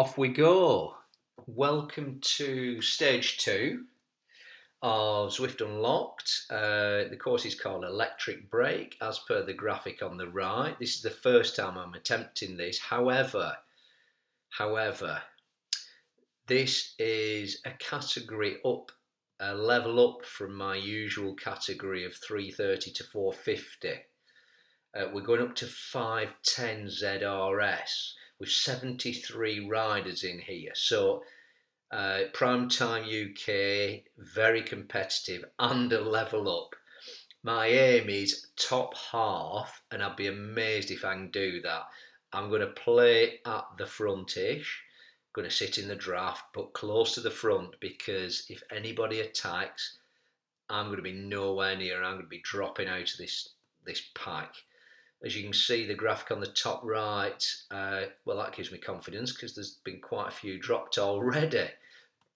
Off we go. Welcome to stage two of Zwift Unlocked. The course is called Electric Brake, as per the graphic on the right. This is the first time I'm attempting this. However, this is a category up, a level up from my usual category of 330 to 450. We're going up to 510 ZRS with 73 riders in here. So Prime Time UK, very competitive and a level up. My aim is top half, and I'd be amazed if I can do that. I'm going to play at the frontish, going to sit in the draft, but close to the front, because if anybody attacks, I'm going to be nowhere near. I'm going to be dropping out of this pack. As you can see, the graphic on the top right, well, that gives me confidence because there's been quite a few dropped already.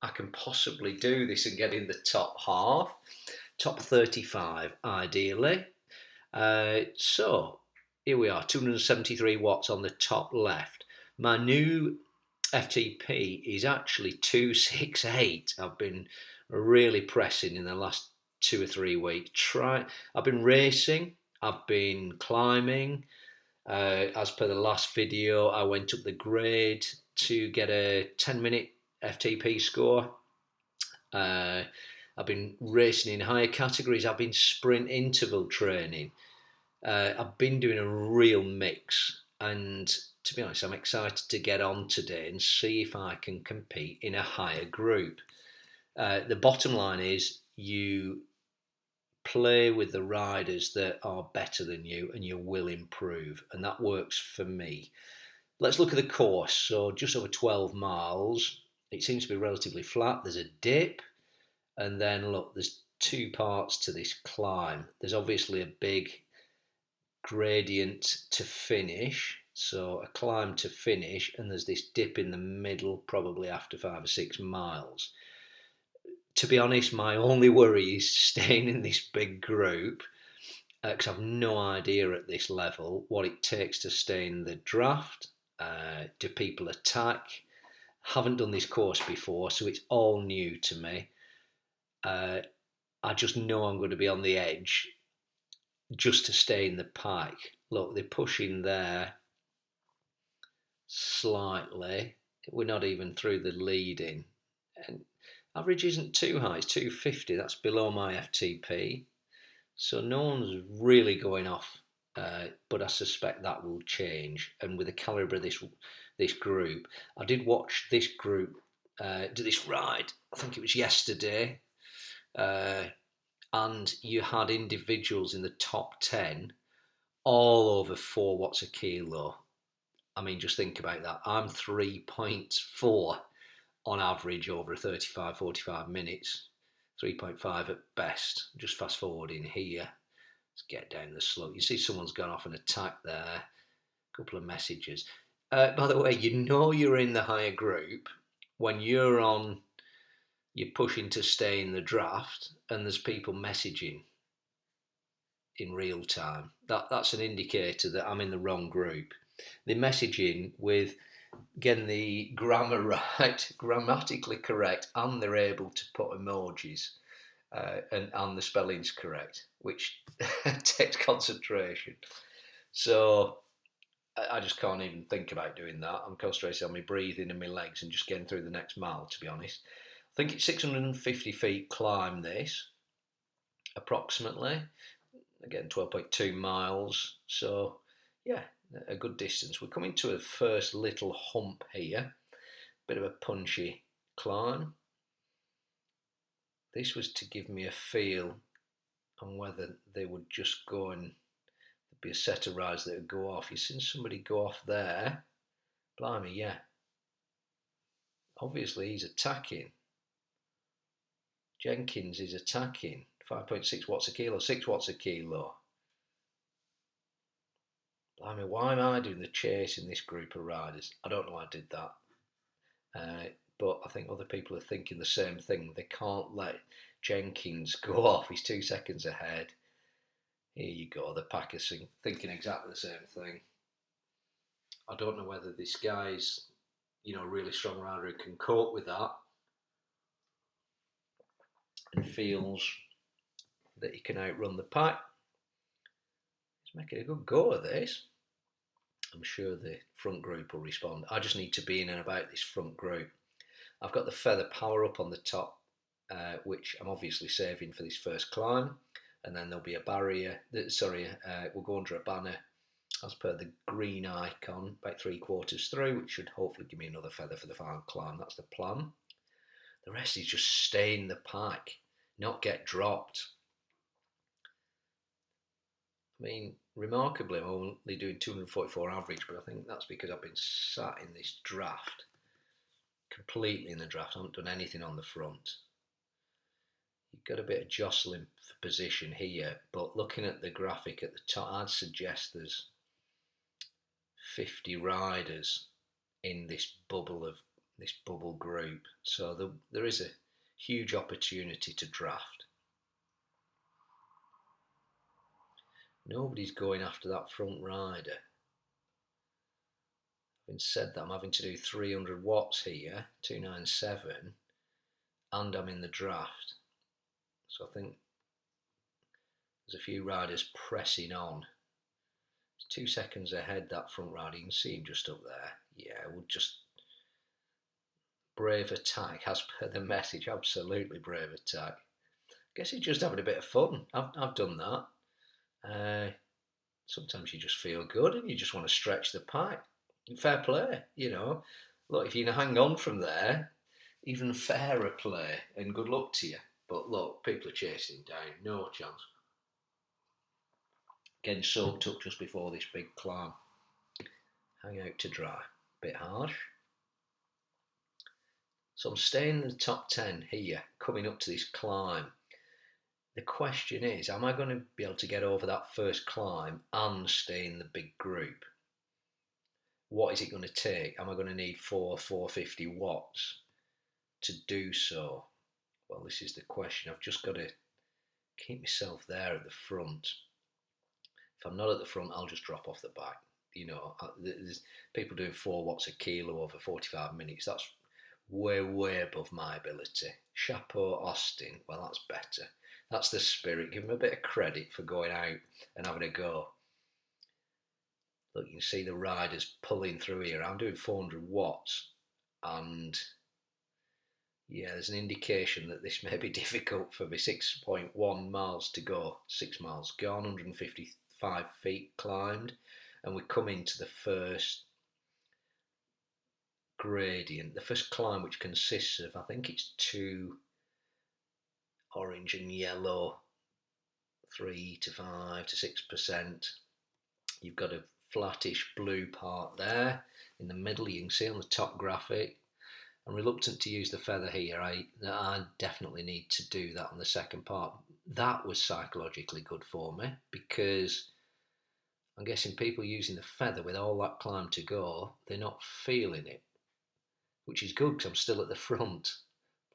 I can possibly do this and get in the top half, top 35 ideally. So here we are, 273 watts on the top left. My new FTP is actually 268. I've been really pressing in the last 2 or 3 weeks. I've been racing, I've been climbing. As per the last video, I went up the grade to get a 10-minute FTP score. I've been racing in higher categories. I've been sprint interval training. I've been doing a real mix, and to be honest, I'm excited to get on today and see if I can compete in a higher group. The bottom line is you play with the riders that are better than you and you will improve, and that works for me. Let's look at the course. So just over 12 miles. It seems to be relatively flat. There's a dip, and then look, there's two parts to this climb. There's obviously a big gradient to finish, so a climb to finish, and there's this dip in the middle, probably after 5 or 6 miles. To be honest, my only worry is staying in this big group, because I've no idea at this level what it takes to stay in the draft. Do people attack? Haven't done this course before, so it's all new to me. I just know I'm going to be on the edge just to stay in the pack. Look, they're pushing there slightly. We're not even through the leading. And average isn't too high, it's 250. That's below my FTP. So no one's really going off, but I suspect that will change. And with the calibre of this group, I did watch this group do this ride. I think it was yesterday, and you had individuals in the top 10 all over 4 watts a kilo. I mean, just think about that. I'm 3.4 on average over 35-45 minutes. 3.5 at best. Just fast forwarding here. Let's get down the slope. You see someone's gone off an attack there. A couple of messages. By the way, you know you're in the higher group when you're pushing to stay in the draft and there's people messaging in real time. That's an indicator that I'm in the wrong group. They're messaging with getting the grammar right, grammatically correct, and they're able to put emojis and the spelling's correct, which takes concentration. So I just can't even think about doing that. I'm concentrating on my breathing and my legs and just getting through the next mile, to be honest. I think it's 650 feet climb this, approximately. Again, 12.2 miles. So, yeah, a good distance. We're coming to a first little hump here. Bit of a punchy climb. This was to give me a feel on whether they would just go and there'd be a set of rides that would go off. You've seen somebody go off there. Blimey, yeah. Obviously, he's attacking. Jenkins is attacking. 5.6 watts a kilo, 6 watts a kilo. Blimey, why am I doing the chase in this group of riders? I don't know why I did that. But I think other people are thinking the same thing. They can't let Jenkins go off. He's 2 seconds ahead. Here you go. The pack are thinking exactly the same thing. I don't know whether this guy's, a really strong rider who can cope with that and feels that he can outrun the pack. He's making a good go of this. I'm sure the front group will respond. I just need to be in and about this front group. I've got the feather power up on the top, which I'm obviously saving for this first climb. And then there'll be a barrier, we'll go under a banner as per the green icon, about 3/4 through, which should hopefully give me another feather for the final climb. That's the plan. The rest is just stay in the pack, not get dropped. I mean, remarkably, I'm only doing 244 average, but I think that's because I've been sat in this draft, completely in the draft. I haven't done anything on the front. You've got a bit of jostling for position here, but looking at the graphic at the top, I'd suggest there's 50 riders in this bubble group, so there is a huge opportunity to draft. Nobody's going after that front rider. Having said that, I'm having to do 300 watts here, 297, and I'm in the draft, so I think there's a few riders pressing on. It's 2 seconds ahead, that front rider. You can see him just up there. Yeah, we'll just brave attack as per the message. Absolutely brave attack. Guess he's just having a bit of fun. I've done that. Sometimes you just feel good and you just want to stretch the pack. Fair play, Look, if you hang on from there, even fairer play and good luck to you. But look, people are chasing him down. No chance. Getting soaked up just before this big climb. Hang out to dry. Bit harsh. So I'm staying in the top 10 here, coming up to this climb. The question is, am I going to be able to get over that first climb and stay in the big group? What is it going to take? Am I going to need 450 watts to do so? Well, this is the question. I've just got to keep myself there at the front. If I'm not at the front, I'll just drop off the back. There's people doing 4 watts a kilo over 45 minutes. That's way above my ability. Chapeau Austin, well, that's better. That's the spirit. Give him a bit of credit for going out and having a go. Look, you can see the riders pulling through here. I'm doing 400 watts, and yeah, there's an indication that this may be difficult for me. 6.1 miles to go. 6 miles gone, 155 feet climbed, and we come into the first gradient, the first climb, which consists of, I think it's 2 orange and yellow, 3 to 5 to 6%. You've got a flattish blue part there in the middle. You can see on the top graphic. I'm reluctant to use the feather here. I definitely need to do that on the second part. That was psychologically good for me, because I'm guessing people using the feather with all that climb to go, they're not feeling it, which is good because I'm still at the front.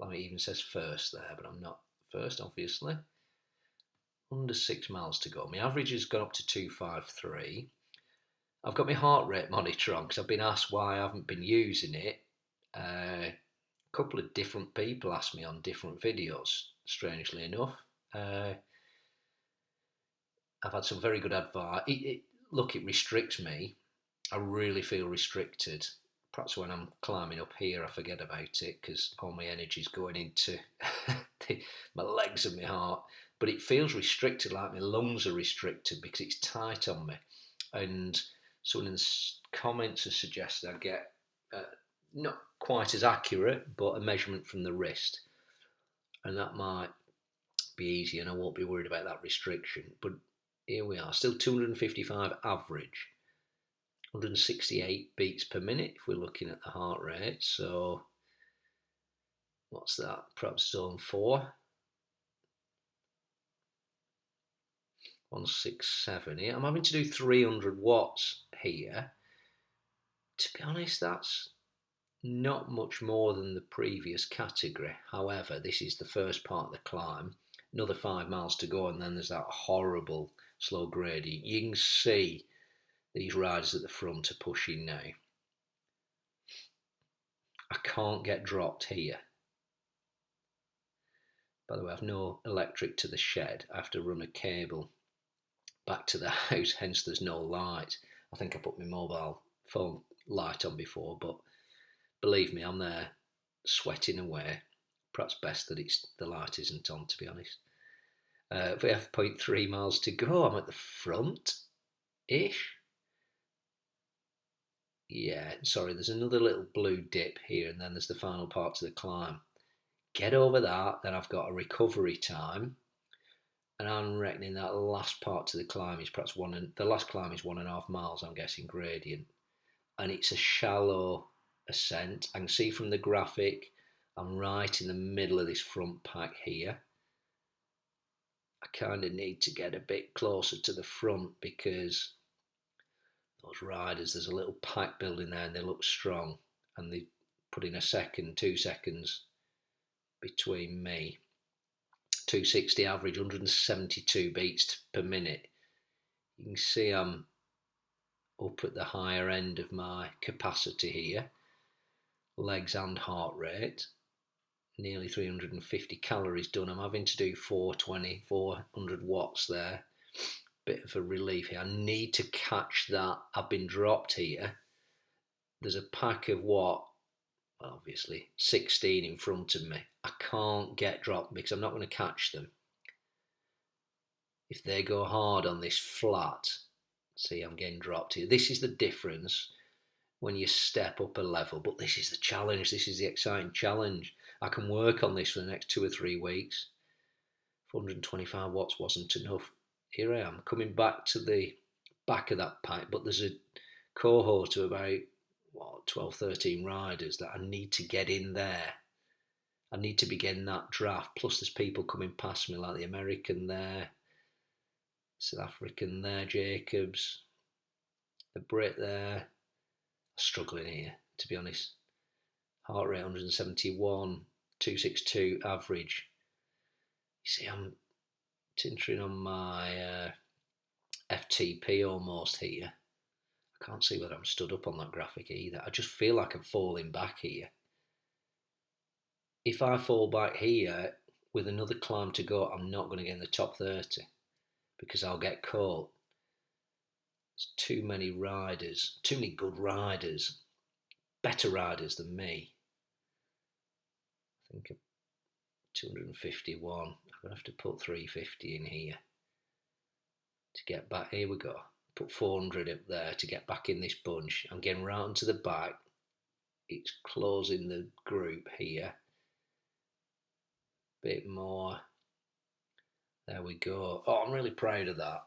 It even says first there, but I'm not first, obviously. Under 6 miles to go. My average has gone up to 253. I've got my heart rate monitor on because I've been asked why I haven't been using it. A couple of different people asked me on different videos, strangely enough. I've had some very good advice. Look, it restricts me. I really feel restricted. Perhaps when I'm climbing up here, I forget about it because all my energy is going into my legs and my heart. But it feels restricted, like my lungs are restricted because it's tight on me. And someone in the comments has suggested I get not quite as accurate, but a measurement from the wrist. And that might be easy and I won't be worried about that restriction. But here we are, still 255 average. 168 beats per minute if we're looking at the heart rate. So what's that? Perhaps zone 4. 167 here. I'm having to do 300 watts here. To be honest, that's not much more than the previous category. However, this is the first part of the climb. Another 5 miles to go, and then there's that horrible slow gradient. You can see these riders at the front are pushing now. I can't get dropped here. By the way, I've no electric to the shed. I have to run a cable back to the house, hence there's no light. I think I put my mobile phone light on before, but believe me, I'm there sweating away. Perhaps best that the light isn't on, to be honest. We have 0.3 miles to go. I'm at the front-ish. Yeah, sorry, there's another little blue dip here, and then there's the final part to the climb. Get over that, then I've got a recovery time, and I'm reckoning that last part to the climb is perhaps the last climb is 1.5 miles, I'm guessing, gradient, and it's a shallow ascent. I can see from the graphic I'm right in the middle of this front pack here. I kind of need to get a bit closer to the front because those riders, there's a little pack building there and they look strong, and they put in 2 seconds between me. 260 average, 172 beats per minute. You can see I'm up at the higher end of my capacity here, legs and heart rate. Nearly 350 calories done. I'm having to do 400 watts there. Bit of a relief here. I need to catch that. I've been dropped here. There's a pack of obviously 16 in front of me. I can't get dropped because I'm not going to catch them. If they go hard on this flat, see, I'm getting dropped here. This is the difference when you step up a level, but this is the challenge. This is the exciting challenge. I can work on this for the next 2 or 3 weeks. 425 watts wasn't enough. Here I am coming back to the back of that pack, but there's a cohort of about 12, 13 riders that I need to get in there. I need to be getting that draft. Plus there's people coming past me, like the American there, South African there, Jacobs, the Brit there. Struggling here, to be honest. Heart rate 171, 262 average. You see, I'm tinkering on my FTP almost here. I can't see whether I'm stood up on that graphic either. I just feel like I'm falling back here. If I fall back here with another climb to go, I'm not going to get in the top 30 because I'll get caught. There's too many riders, too many good riders, better riders than me. I think 251. I'm going to have to put 350 in here to get back. Here we go. Put 400 up there to get back in this bunch. I'm getting right onto the back. It's closing the group here. Bit more. There we go. Oh, I'm really proud of that.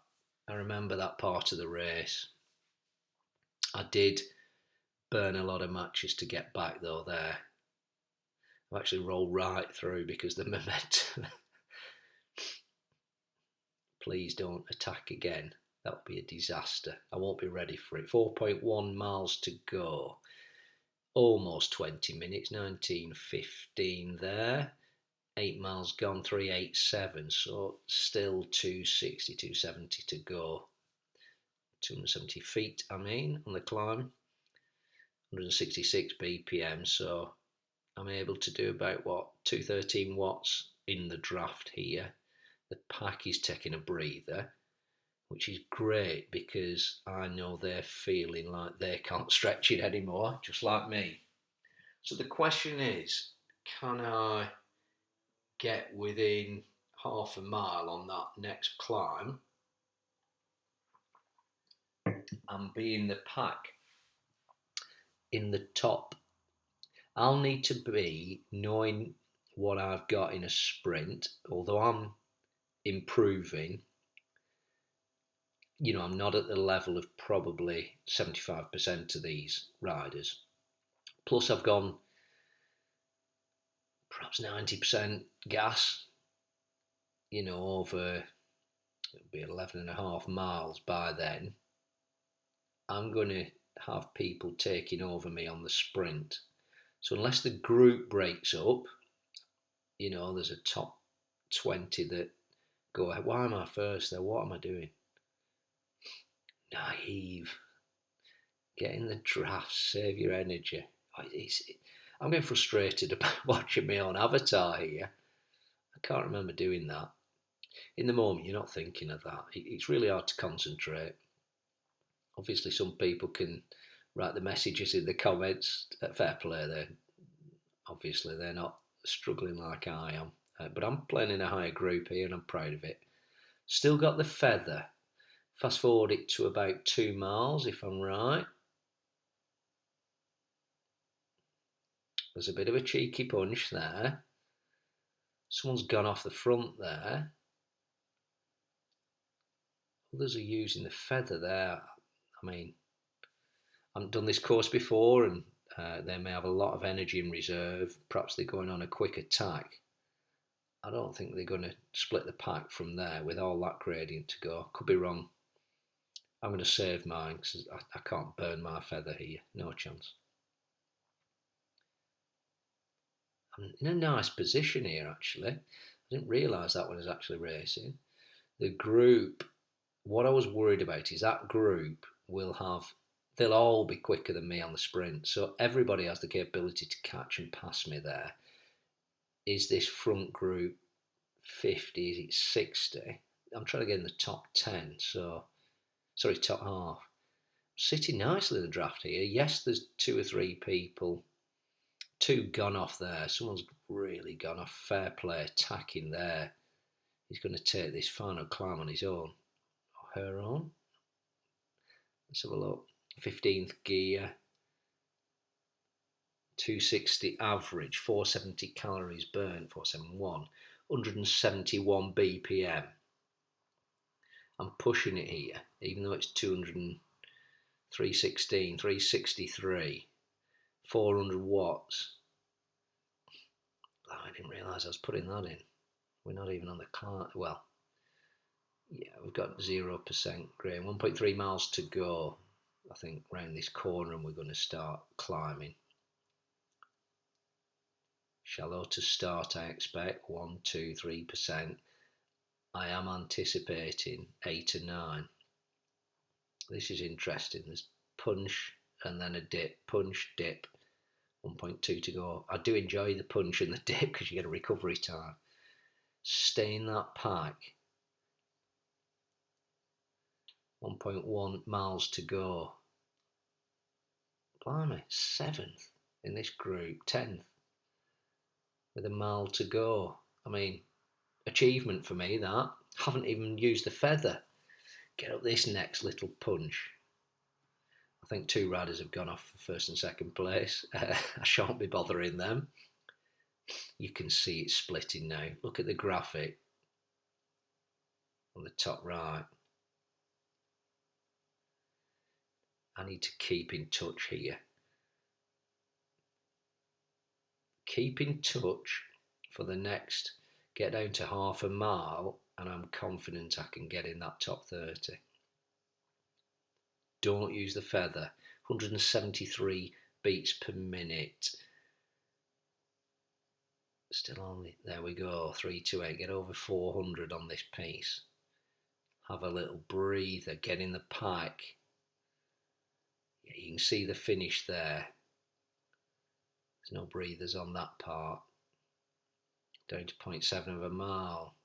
I remember that part of the race. I did burn a lot of matches to get back though there. I've actually rolled right through because the momentum. Please don't attack again. That would be a disaster. I won't be ready for it. 4.1 miles to go. Almost 20 minutes. 19:15 there. 8 miles gone. 3:87. So still 260, 270 to go. 270 feet, I mean, on the climb. 166 BPM. So I'm able to do about 213 watts in the draft here. The pack is taking a breather, which is great because I know they're feeling like they can't stretch it anymore, just like me. So the question is, can I get within half a mile on that next climb and be in the pack in the top? I'll need to be knowing what I've got in a sprint, although I'm improving. I'm not at the level of probably 75% of these riders. Plus, I've gone perhaps 90% gas, over, it'll be 11.5 miles by then. I'm going to have people taking over me on the sprint. So unless the group breaks up, there's a top 20 that go, why am I first there? What am I doing? Naive. Get in the draft, save your energy. I'm getting frustrated about watching my own avatar here. I can't remember doing that. In the moment, you're not thinking of that. It's really hard to concentrate. Obviously, some people can write the messages in the comments. Fair play there. Obviously, they're not struggling like I am. But I'm playing in a higher group here and I'm proud of it. Still got the feather. Fast forward it to about 2 miles, if I'm right. There's a bit of a cheeky punch there. Someone's gone off the front there. Others are using the feather there. I mean, I haven't done this course before and they may have a lot of energy in reserve. Perhaps they're going on a quick attack. I don't think they're going to split the pack from there with all that gradient to go. Could be wrong. I'm going to save mine because I can't burn my feather here. No chance. I'm in a nice position here actually. I didn't realise that when I was actually racing. The group, what I was worried about is that group they'll all be quicker than me on the sprint. So everybody has the capability to catch and pass me there. Is this front group 50? Is it 60? I'm trying to get in the top 10. Sorry, top half. Sitting nicely in the draft here. Yes, there's 2 or 3 people. 2 gone off there. Someone's really gone off. Fair play, attacking there. He's going to take this final climb on his own. Or her own. Let's have a look. 15th gear. 260 average. 470 calories burnt. 471. 171 BPM. I'm pushing it here, even though it's 316, 363, 400 watts. Oh, I didn't realise I was putting that in. We're not even on the car. Well, yeah, we've got 0% grain. 1.3 miles to go, I think, round this corner, and we're going to start climbing. Shallow to start, I expect. 1, 2, 3%. I am anticipating 8 or 9. This is interesting. There's punch and then a dip. Punch, dip. 1.2 to go. I do enjoy the punch and the dip because you get a recovery time. Stay in that pack. 1.1 miles to go. Blimey, 7th in this group, 10th with a mile to go. I mean, achievement for me that. Haven't even used the feather. Get up this next little punch. I think 2 riders have gone off for 1st and 2nd place. I shan't be bothering them. You can see it splitting now. Look at the graphic on the top right. I need to keep in touch here. Keep in touch for the next, get down to half a mile, and I'm confident I can get in that top 30. Don't use the feather. 173 beats per minute. Still only, there we go, 328. Get over 400 on this piece. Have a little breather, get in the pack. Yeah, you can see the finish there. There's no breathers on that part. Down to 0.7 of a mile.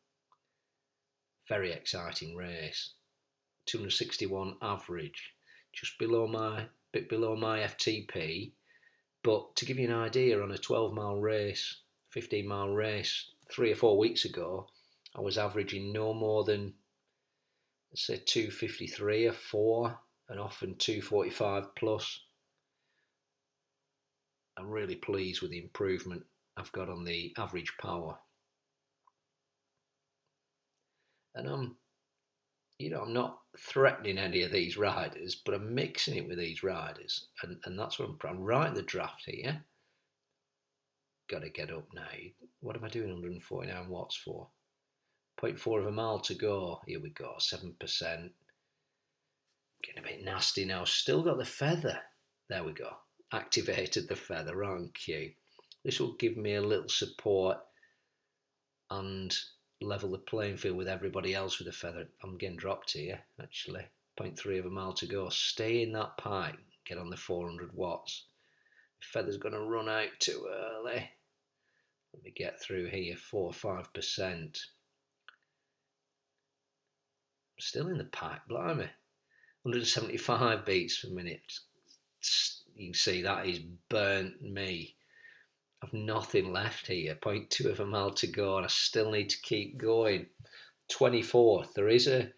Very exciting race. 261 average. Just bit below my FTP. But to give you an idea, on a 12-mile race, 15-mile race, 3 or 4 weeks ago, I was averaging no more than, let's say, 253 or 4, and often 245 plus. I'm really pleased with the improvement I've got on the average power. And I'm not threatening any of these riders, but I'm mixing it with these riders. And that's what I'm right in the draft here. Got to get up now. What am I doing 149 watts for? 0.4 of a mile to go. Here we go, 7%. Getting a bit nasty now. Still got the feather. There we go. Activated the feather on cue. This will give me a little support and level the playing field with everybody else with a feather. I'm getting dropped here, actually. 0.3 of a mile to go. Stay in that pipe. Get on the 400 watts. Feather's going to run out too early. Let me get through here, 4 or 5%. Still in the pack, blimey. 175 beats per minute. You can see that is burnt me. I've nothing left here. 0.2 of a mile to go, and I still need to keep going. 24th.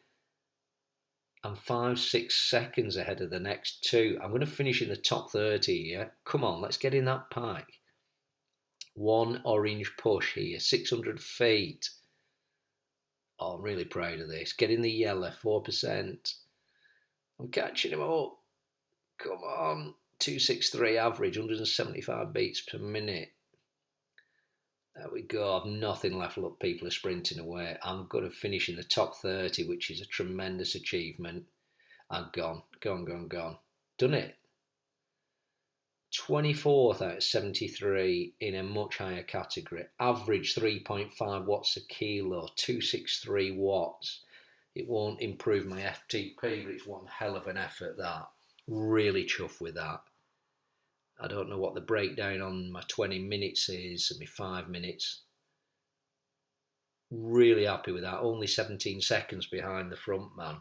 I'm 5-6 seconds ahead of the next two. I'm going to finish in the top 30 here. Come on, let's get in that pack. One orange push here, 600 feet. Oh, I'm really proud of this. Get in the yellow, 4%. I'm catching him up. Come on. 263 average, 175 beats per minute. There we go. I've nothing left. Look, people are sprinting away. I'm going to finish in the top 30, which is a tremendous achievement. I'm gone. Done it. 24th out of 73 in a much higher category. Average 3.5 watts a kilo, 263 watts. It won't improve my FTP, but it's one hell of an effort, that. Really chuffed with that. I don't know what the breakdown on my 20 minutes is and my 5 minutes. Really happy with that. Only 17 seconds behind the front man.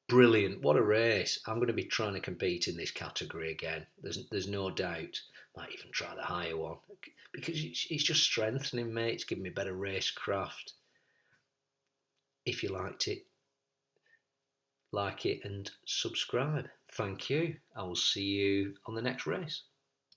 Brilliant. What a race. I'm going to be trying to compete in this category again. There's no doubt. Might even try the higher one. Because it's just strengthening me. It's giving me better racecraft. If you liked it, like it and subscribe. Thank you. I will see you on the next race.